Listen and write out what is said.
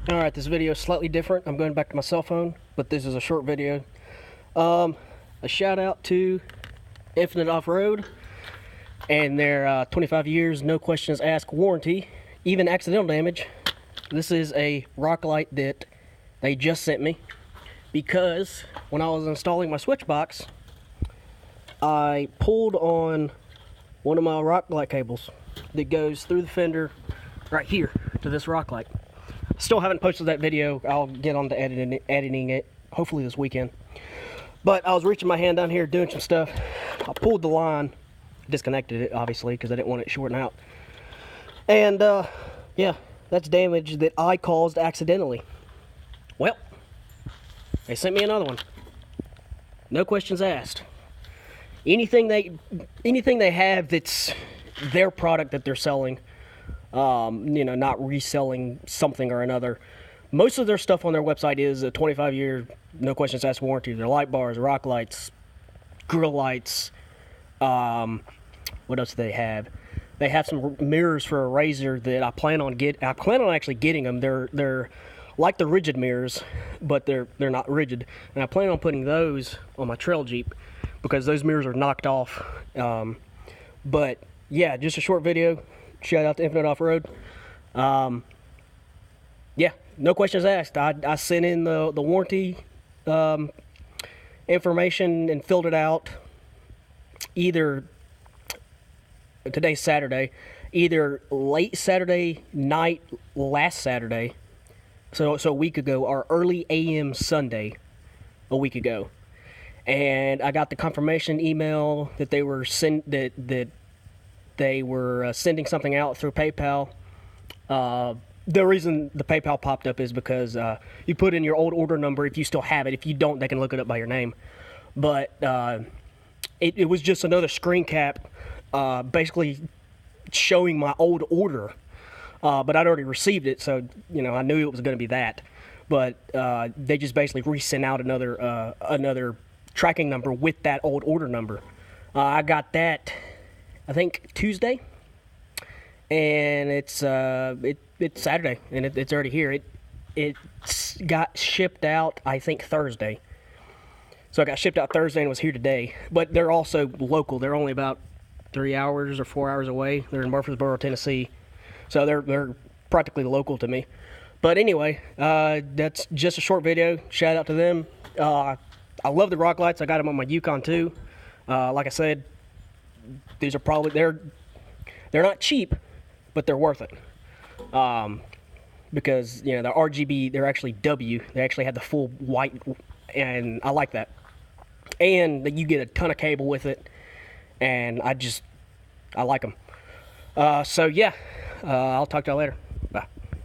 Alright, this video is slightly different. I'm going back to my cell phone, but this is a short video. A shout out to Infinite Offroad and their 25 years, no questions asked warranty, even accidental damage. This is a rock light that they just sent me because when I was installing my switch box, I pulled on one of my rock light cables that goes through the fender right here to this rock light. Still haven't posted that video. I'll get on to editing it hopefully this weekend. But I was reaching my hand down here doing some stuff. I pulled the line, disconnected it obviously because I didn't want it shorting out. And yeah, that's damage that I caused accidentally. Well, they sent me another one. No questions asked. Anything they have that's their product that they're selling, you know, not reselling something or another. Most of their stuff on their website is a 25-year, no questions asked warranty. Their light bars, rock lights, grill lights. What else do they have? They have some mirrors for a Razor that I plan on actually getting them. They're like the rigid mirrors, but they're not rigid. And I plan on putting those on my trail Jeep because those mirrors are knocked off. But yeah, just a short video. Shout out to Infinite Offroad. Yeah, no questions asked. I sent in the warranty information and filled it out either, today's Saturday, either late Saturday night last Saturday, so a week ago, or early AM Sunday a week ago. And I got the confirmation email that they were sending something out through PayPal. The reason the PayPal popped up is because you put in your old order number if you still have it. If you don't, they can look it up by your name. But it was just another screen cap, basically showing my old order. But I'd already received it, so you know I knew it was going to be that. But they just basically resent out another tracking number with that old order number. I got that, I think, Tuesday, and it's Saturday, and it's already here. It got shipped out, I think, Thursday. So I got shipped out Thursday and was here today. But they're also local. They're only about 3 hours or 4 hours away. They're in Murfreesboro, Tennessee. So they're practically local to me. But anyway, that's just a short video. Shout out to them. I love the rock lights. I got them on my Yukon too. Like I said, these are probably, they're not cheap, but they're worth it. Because, you know, the RGB, they're actually W. They actually have the full white, and I like that. And you get a ton of cable with it, and I like them. So yeah, I'll talk to y'all later.